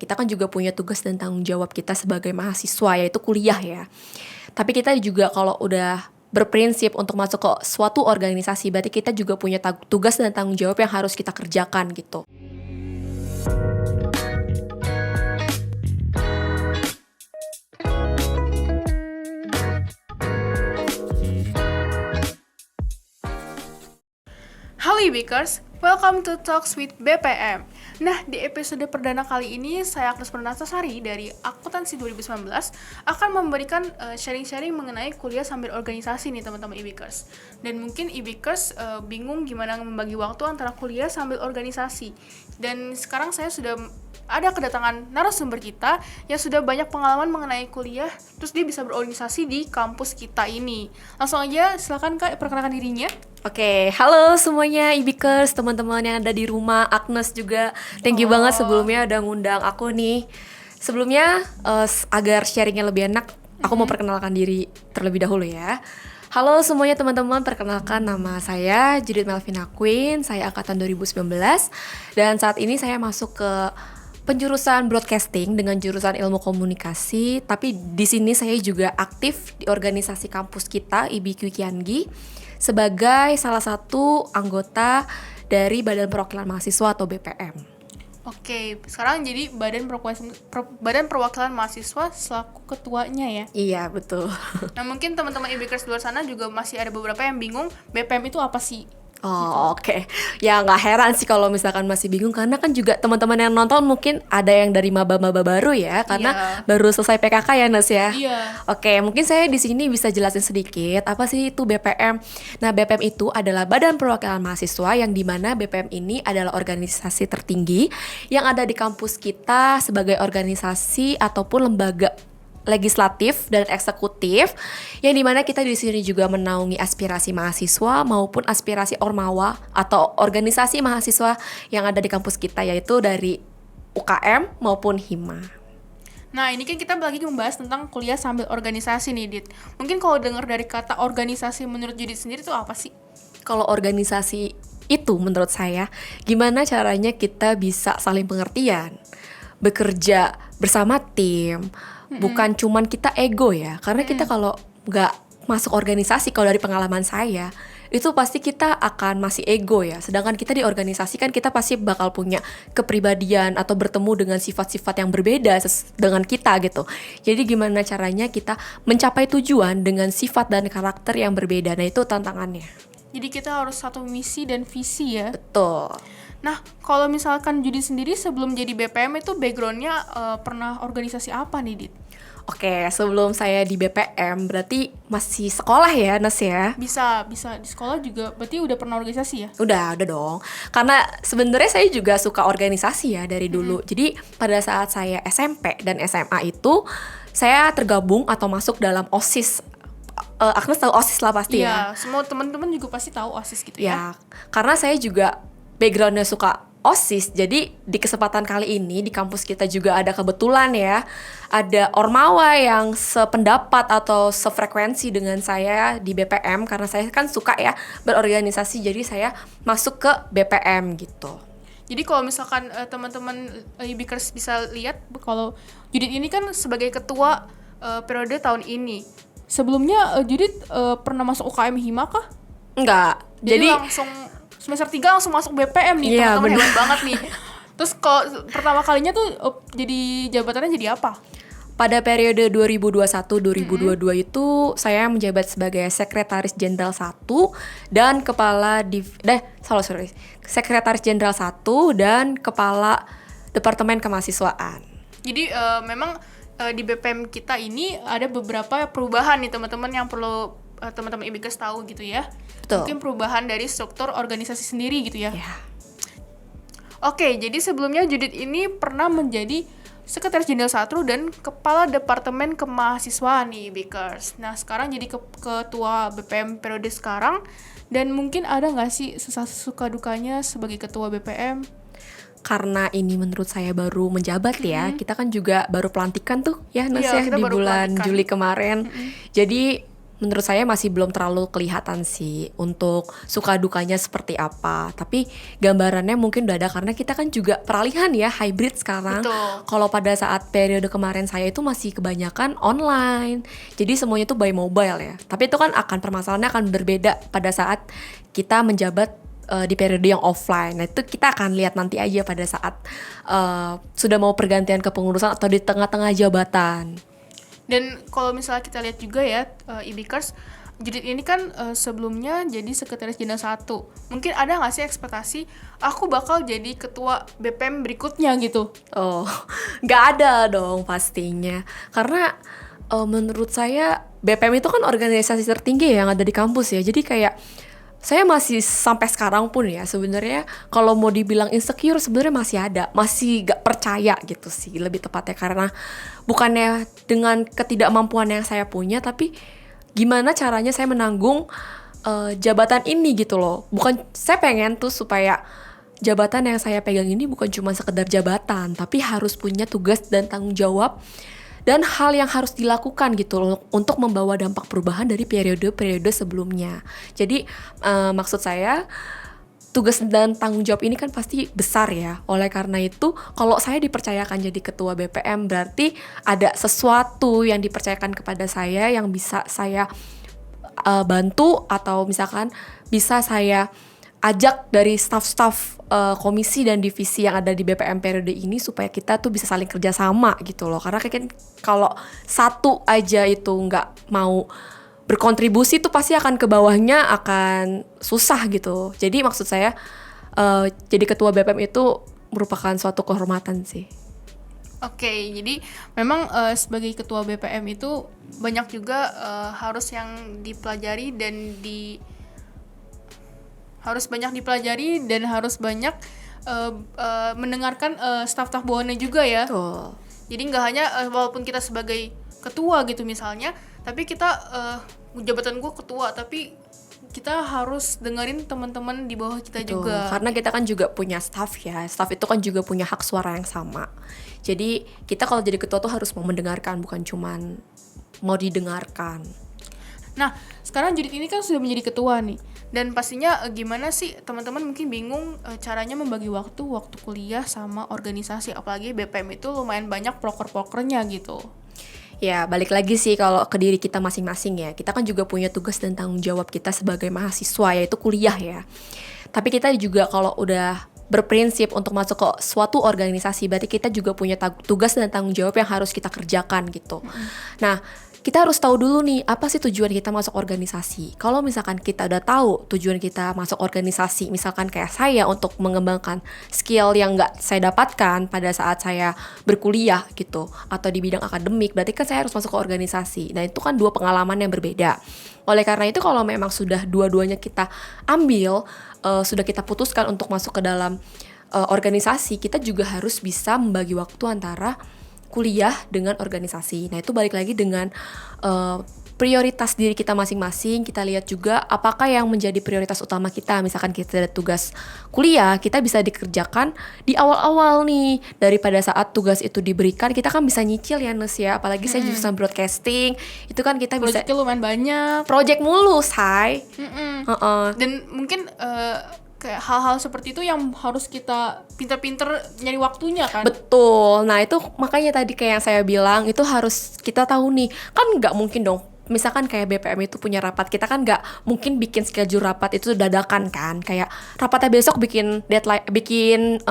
kita kan juga punya tugas dan tanggung jawab kita sebagai mahasiswa, yaitu kuliah ya. Tapi kita juga kalau udah berprinsip untuk masuk ke suatu organisasi, berarti kita juga punya tugas dan tanggung jawab yang harus kita kerjakan gitu. Halo Ibikers, welcome to Talks with BPM. Nah, di episode perdana kali ini, saya Agnes Pernastasari dari Akuntansi 2019 akan memberikan sharing-sharing mengenai kuliah sambil organisasi nih teman-teman Ibikers. Dan mungkin Ibikers bingung gimana membagi waktu antara kuliah sambil organisasi. Dan sekarang saya sudah ada kedatangan narasumber kita yang sudah banyak pengalaman mengenai kuliah, terus dia bisa berorganisasi di kampus kita ini. Langsung aja, silakan Kak, perkenalkan dirinya. Oke, halo semuanya Ibikers, teman-teman yang ada di rumah, Agnes juga. Thank you banget sebelumnya udah ngundang aku nih. Sebelumnya, agar sharingnya lebih enak, aku mau perkenalkan diri terlebih dahulu ya. Halo semuanya teman-teman, perkenalkan nama saya Judith Melvina Queen, saya angkatan 2019. Dan saat ini saya masuk ke penjurusan broadcasting dengan jurusan ilmu komunikasi. Tapi di sini saya juga aktif di organisasi kampus kita, IBQ Kiangi, sebagai salah satu anggota dari Badan Perwakilan Mahasiswa atau BPM. Oke, sekarang jadi Badan Perwakilan Mahasiswa selaku ketuanya ya? Iya, betul. Nah, mungkin teman-teman Ibikers di luar sana juga masih ada beberapa yang bingung, BPM itu apa sih? Oh, oke. Ya nggak heran sih kalau misalkan masih bingung, karena kan juga teman-teman yang nonton mungkin ada yang dari maba-maba baru ya, karena baru selesai PKK ya Nes ya. Iya. Oke, mungkin saya di sini bisa jelasin sedikit apa sih itu BPM. Nah, BPM itu adalah Badan Perwakilan Mahasiswa, yang dimana BPM ini adalah organisasi tertinggi yang ada di kampus kita sebagai organisasi ataupun lembaga legislatif dan eksekutif, yang dimana kita di sini juga menaungi aspirasi mahasiswa maupun aspirasi ormawa atau organisasi mahasiswa yang ada di kampus kita, yaitu dari UKM maupun Hima. Nah, ini kan kita lagi membahas tentang kuliah sambil organisasi nih, Dit. Mungkin kalau dengar dari kata organisasi menurut Judith sendiri itu apa sih? Kalau organisasi itu menurut saya, gimana caranya kita bisa saling pengertian, bekerja bersama tim, bukan cuman kita ego ya. Karena kita kalau nggak masuk organisasi, kalau dari pengalaman saya, itu pasti kita akan masih ego ya. Sedangkan kita di organisasi kan kita pasti bakal punya kepribadian atau bertemu dengan sifat-sifat yang berbeda dengan kita gitu. Jadi gimana caranya kita mencapai tujuan dengan sifat dan karakter yang berbeda. Nah, itu tantangannya. Jadi kita harus satu misi dan visi ya. Betul. Nah, kalau misalkan Judith sendiri sebelum jadi BPM itu backgroundnya pernah organisasi apa nih, Dit? Oke, sebelum saya di BPM berarti masih sekolah ya, Nes ya? Bisa di sekolah juga berarti udah pernah organisasi ya? Udah dong. Karena sebenarnya saya juga suka organisasi ya dari dulu. Jadi pada saat saya SMP dan SMA itu saya tergabung atau masuk dalam OSIS. Agnes tahu OSIS lah pasti ya. Iya, semua teman-teman juga pasti tahu OSIS gitu ya. Karena saya juga backgroundnya suka OSIS, jadi di kesempatan kali ini di kampus kita juga ada kebetulan ya, ada ormawa yang sependapat atau sefrekuensi dengan saya di BPM, karena saya kan suka ya berorganisasi, jadi saya masuk ke BPM gitu. Jadi kalau misalkan teman-teman Ibikers bisa lihat, kalau Judith ini kan sebagai ketua periode tahun ini. Sebelumnya Judith pernah masuk UKM Hima kah? Enggak. Jadi langsung semester 3 langsung masuk BPM nih, teman-teman hebat banget nih. Terus kalau pertama kalinya tuh jadi jabatannya jadi apa? Pada periode 2021-2022 itu saya menjabat sebagai Sekretaris Jenderal 1 dan Kepala Sekretaris Jenderal 1 dan Kepala Departemen Kemahasiswaan. Jadi memang di BPM kita ini ada beberapa perubahan nih teman-teman yang perlu teman-teman Ibikers tahu gitu ya. Betul. Mungkin perubahan dari struktur organisasi sendiri gitu ya. Yeah. Oke, jadi sebelumnya Judith ini pernah menjadi Sekretaris Jenderal 1 dan Kepala Departemen Kemahasiswaan nih Ibikers. Nah, sekarang jadi ketua BPM periode sekarang. Dan mungkin ada nggak sih suka dukanya sebagai ketua BPM? Karena ini menurut saya baru menjabat ya, kita kan juga baru pelantikan tuh ya Nes ya, di bulan Juli kemarin. Jadi menurut saya masih belum terlalu kelihatan sih untuk suka dukanya seperti apa. Tapi gambarannya mungkin udah ada karena kita kan juga peralihan ya, hybrid sekarang. Betul. Kalau pada saat periode kemarin saya itu masih kebanyakan online. Jadi semuanya tuh by mobile ya. Tapi itu kan akan permasalahannya akan berbeda pada saat kita menjabat di periode yang offline. Nah itu kita akan lihat nanti aja pada saat sudah mau pergantian kepengurusan atau di tengah-tengah jabatan. Dan kalau misalnya kita lihat juga ya, Ibikers, Judit ini kan sebelumnya jadi sekretaris jenderal 1. Mungkin ada nggak sih ekspektasi aku bakal jadi ketua BPM berikutnya gitu? Oh, nggak ada dong pastinya. Karena menurut saya BPM itu kan organisasi tertinggi yang ada di kampus ya. Jadi kayak saya masih sampai sekarang pun ya sebenarnya kalau mau dibilang insecure sebenarnya masih ada, masih gak percaya gitu sih lebih tepatnya, karena bukannya dengan ketidakmampuan yang saya punya, tapi gimana caranya saya menanggung jabatan ini gitu loh. Bukan, saya pengen tuh supaya jabatan yang saya pegang ini bukan cuma sekedar jabatan, tapi harus punya tugas dan tanggung jawab dan hal yang harus dilakukan gitu loh untuk membawa dampak perubahan dari periode-periode sebelumnya. Jadi maksud saya tugas dan tanggung jawab ini kan pasti besar ya. Oleh karena itu kalau saya dipercayakan jadi ketua BPM berarti ada sesuatu yang dipercayakan kepada saya yang bisa saya bantu atau misalkan bisa saya ajak dari staf-staf komisi dan divisi yang ada di BPM periode ini supaya kita tuh bisa saling kerjasama gitu loh. Karena kayak kalau satu aja itu nggak mau berkontribusi tuh pasti akan ke bawahnya akan susah gitu. Jadi maksud saya jadi ketua BPM itu merupakan suatu kehormatan sih. Oke, jadi memang sebagai ketua BPM itu banyak juga harus yang dipelajari dan harus banyak mendengarkan staf-staf bawahannya juga ya. Tuh. Jadi nggak hanya walaupun kita sebagai ketua gitu misalnya, tapi kita jabatan gue ketua, tapi kita harus dengerin teman-teman di bawah kita Betul, juga. karena kita kan juga punya staff ya. Staff itu kan juga punya hak suara yang sama. Jadi kita kalau jadi ketua tuh harus mau mendengarkan, bukan cuman mau didengarkan. Nah, sekarang Judit ini kan sudah menjadi ketua nih. Dan pastinya gimana sih teman-teman mungkin bingung caranya membagi waktu kuliah sama organisasi. Apalagi BPM itu lumayan banyak proker-prokernya gitu. Ya, balik lagi sih kalau ke diri kita masing-masing ya. Kita kan juga punya tugas dan tanggung jawab kita sebagai mahasiswa, yaitu kuliah ya. Tapi kita juga kalau udah berprinsip untuk masuk ke suatu organisasi, berarti kita juga punya tugas dan tanggung jawab yang harus kita kerjakan gitu. Nah, kita harus tahu dulu nih, apa sih tujuan kita masuk organisasi. Kalau misalkan kita udah tahu tujuan kita masuk organisasi, misalkan kayak saya untuk mengembangkan skill yang nggak saya dapatkan pada saat saya berkuliah gitu, atau di bidang akademik, berarti kan saya harus masuk ke organisasi. Nah itu kan dua pengalaman yang berbeda. Oleh karena itu kalau memang sudah dua-duanya kita ambil, sudah kita putuskan untuk masuk ke dalam organisasi, kita juga harus bisa membagi waktu antara kuliah dengan organisasi. Nah itu balik lagi dengan prioritas diri kita masing-masing. Kita lihat juga apakah yang menjadi prioritas utama kita. Misalkan kita ada tugas kuliah, kita bisa dikerjakan di awal-awal nih. Daripada saat tugas itu diberikan, kita kan bisa nyicil ya Nes ya. Apalagi saya jurusan broadcasting, itu kan kita bisa Proyeknya lumayan banyak. project mulu, say. Dan mungkin kayak hal-hal seperti itu yang harus kita pinter-pinter nyari waktunya kan. Betul. Nah itu makanya tadi kayak yang saya bilang, itu harus kita tahu nih. Kan nggak mungkin dong, misalkan kayak BPM itu punya rapat, kita kan nggak mungkin bikin schedule rapat itu dadakan kan. Kayak rapatnya besok bikin deadline, bikin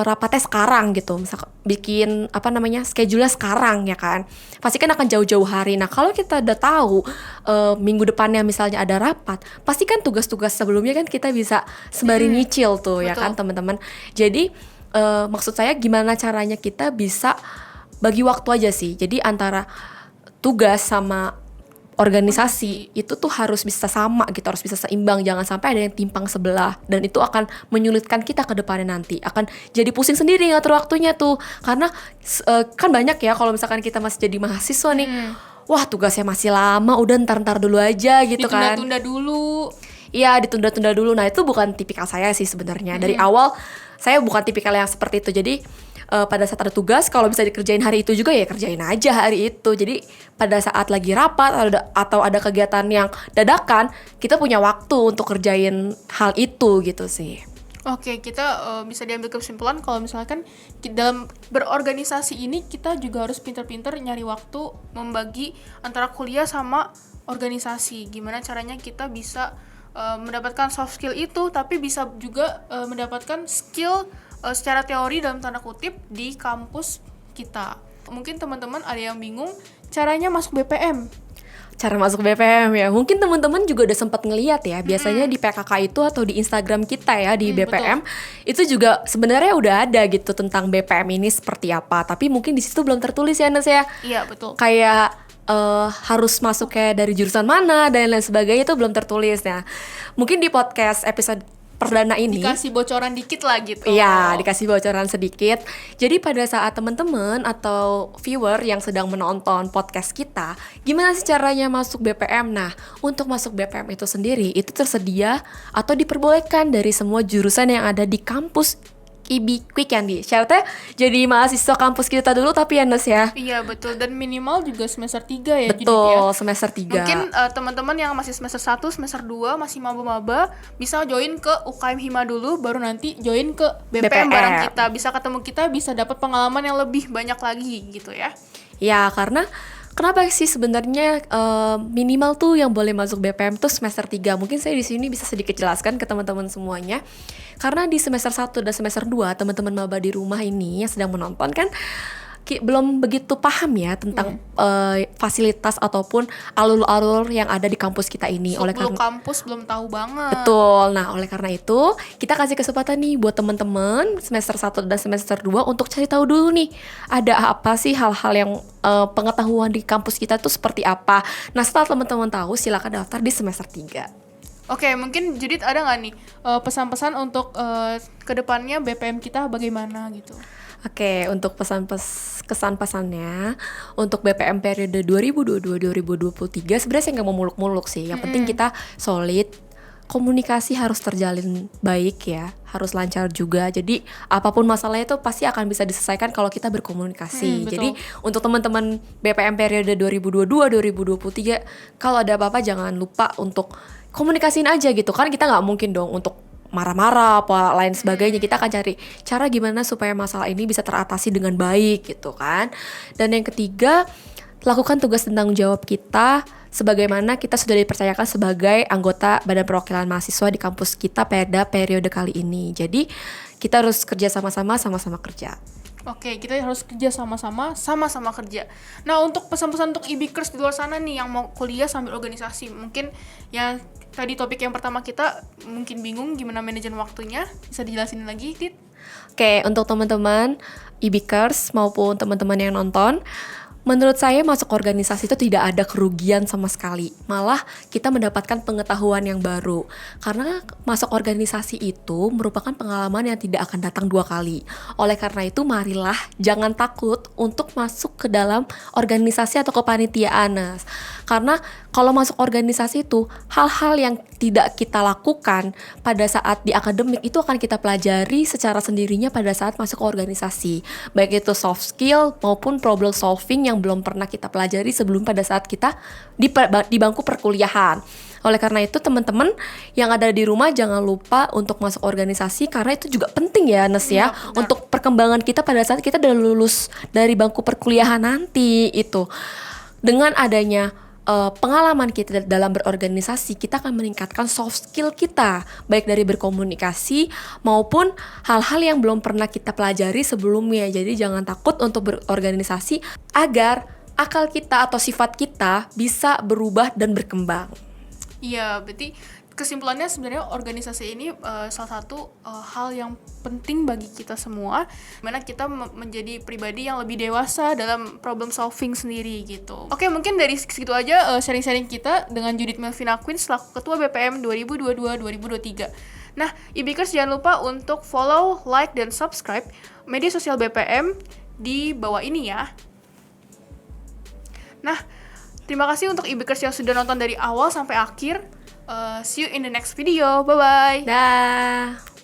rapatnya sekarang gitu, misal bikin schedule-nya sekarang ya kan, pasti kan akan jauh-jauh hari. Nah kalau kita udah tahu minggu depannya misalnya ada rapat, pasti kan tugas-tugas sebelumnya kan kita bisa sembari nyicil tuh. Betul. Ya kan teman-teman. Jadi maksud saya gimana caranya kita bisa bagi waktu aja sih. Jadi antara tugas sama organisasi itu tuh harus bisa sama gitu, harus bisa seimbang, jangan sampai ada yang timpang sebelah, dan itu akan menyulitkan kita ke depannya nanti, akan jadi pusing sendiri ngatur waktunya tuh, karena kan banyak ya kalau misalkan kita masih jadi mahasiswa nih, wah tugasnya masih lama, udah ntar dulu aja gitu kan, ditunda-tunda dulu. Iya ditunda-tunda dulu. Nah itu bukan tipikal saya sih sebenarnya. Dari awal saya bukan tipikal yang seperti itu. Jadi pada saat ada tugas, kalau bisa dikerjain hari itu juga ya kerjain aja hari itu. Jadi pada saat lagi rapat atau ada kegiatan yang dadakan, kita punya waktu untuk kerjain hal itu gitu sih. Oke, kita bisa diambil kesimpulan kalau misalkan dalam berorganisasi ini kita juga harus pintar-pintar nyari waktu membagi antara kuliah sama organisasi. Gimana caranya kita bisa mendapatkan soft skill itu, tapi bisa juga mendapatkan skill secara teori dalam tanda kutip di kampus kita. Mungkin teman-teman ada yang bingung caranya masuk BPM. Cara masuk BPM ya, mungkin teman-teman juga udah sempat ngeliat ya, biasanya di PKK itu atau di Instagram kita ya di BPM itu juga sebenarnya udah ada gitu tentang BPM ini seperti apa, tapi mungkin di situ belum tertulis ya Nes ya. Iya betul. Kayak harus masuk kayak dari jurusan mana dan lain sebagainya itu belum tertulis ya. Mungkin di podcast episode perdana ini Dikasih bocoran dikit lah gitu. Iya, dikasih bocoran sedikit. Jadi pada saat teman-teman atau viewer yang sedang menonton podcast kita, gimana sih caranya masuk BPM? Nah, untuk masuk BPM itu sendiri, itu tersedia atau diperbolehkan dari semua jurusan yang ada di kampus IB Quick Candy. Syaratnya jadi mahasiswa kampus kita dulu tapi ya Nes ya. Iya betul, dan minimal juga semester 3 ya. Betul, semester 3. Mungkin teman-teman yang masih semester 1, semester 2 masih maba-maba bisa join ke UKM Hima dulu, baru nanti join ke BPM bareng kita. Bisa ketemu kita, bisa dapat pengalaman yang lebih banyak lagi gitu ya. Ya, karena kenapa sih sebenarnya minimal tuh yang boleh masuk BPM tuh semester 3? Mungkin saya di sini bisa sedikit jelaskan ke teman-teman semuanya. Karena di semester 1 dan semester 2 teman-teman maba di rumah ini yang sedang menonton kan belum begitu paham ya tentang fasilitas ataupun alur-alur yang ada di kampus kita ini. Oleh karena kampus belum tahu banget. Betul. Nah, oleh karena itu kita kasih kesempatan nih buat teman-teman semester 1 dan semester 2 untuk cari tahu dulu nih ada apa sih hal-hal yang pengetahuan di kampus kita tuh seperti apa. Nah, setelah teman-teman tahu silakan daftar di semester 3. Oke, mungkin Judit ada nggak nih pesan-pesan untuk kedepannya BPM kita bagaimana gitu? Oke, untuk kesan-pesannya untuk BPM periode 2022-2023 sebenarnya saya nggak mau muluk-muluk sih. Yang penting kita solid, komunikasi harus terjalin baik ya, harus lancar juga. Jadi apapun masalahnya itu pasti akan bisa diselesaikan kalau kita berkomunikasi. Jadi untuk teman-teman BPM periode 2022-2023 kalau ada apa-apa jangan lupa untuk komunikasiin aja gitu kan, kita nggak mungkin dong untuk marah-marah apa lain sebagainya. Kita akan cari cara gimana supaya masalah ini bisa teratasi dengan baik gitu kan. Dan yang ketiga, lakukan tugas dan tanggung jawab kita sebagaimana kita sudah dipercayakan sebagai anggota Badan Perwakilan Mahasiswa di kampus kita pada periode kali ini. Jadi kita harus kerja sama-sama kerja. Oke, kita harus kerja sama-sama kerja. Nah, untuk pesan-pesan untuk IBikers di luar sana nih yang mau kuliah sambil organisasi, mungkin yang tadi topik yang pertama kita mungkin bingung gimana manajemen waktunya, bisa dijelasin lagi, Dit? Oke, untuk teman-teman IBikers maupun teman-teman yang nonton, menurut saya masuk organisasi itu tidak ada kerugian sama sekali. Malah kita mendapatkan pengetahuan yang baru. Karena masuk organisasi itu merupakan pengalaman yang tidak akan datang 2 kali. Oleh karena itu marilah jangan takut untuk masuk ke dalam organisasi atau kepanitiaan. Karena kalau masuk organisasi itu hal-hal yang tidak kita lakukan pada saat di akademik itu akan kita pelajari secara sendirinya pada saat masuk ke organisasi. Baik itu soft skill maupun problem solving yang belum pernah kita pelajari sebelum pada saat kita di bangku perkuliahan. Oleh karena itu teman-teman yang ada di rumah jangan lupa untuk masuk organisasi karena itu juga penting ya Nes ya, untuk perkembangan kita pada saat kita udah lulus dari bangku perkuliahan nanti itu. Dengan adanya pengalaman kita dalam berorganisasi, kita akan meningkatkan soft skill kita, baik dari berkomunikasi maupun hal-hal yang belum pernah kita pelajari sebelumnya. Jadi jangan takut untuk berorganisasi agar akal kita atau sifat kita bisa berubah dan berkembang. Iya, berarti kesimpulannya sebenarnya organisasi ini salah satu hal yang penting bagi kita semua, dimana kita menjadi pribadi yang lebih dewasa dalam problem solving sendiri gitu. Oke, mungkin dari segitu aja sharing-sharing kita dengan Judith Melvina Queen selaku Ketua BPM 2022-2023. Nah, IBikers jangan lupa untuk follow, like, dan subscribe media sosial BPM di bawah ini ya. Nah, terima kasih untuk IBikers yang sudah nonton dari awal sampai akhir. See you in the next video. Bye-bye. Dah.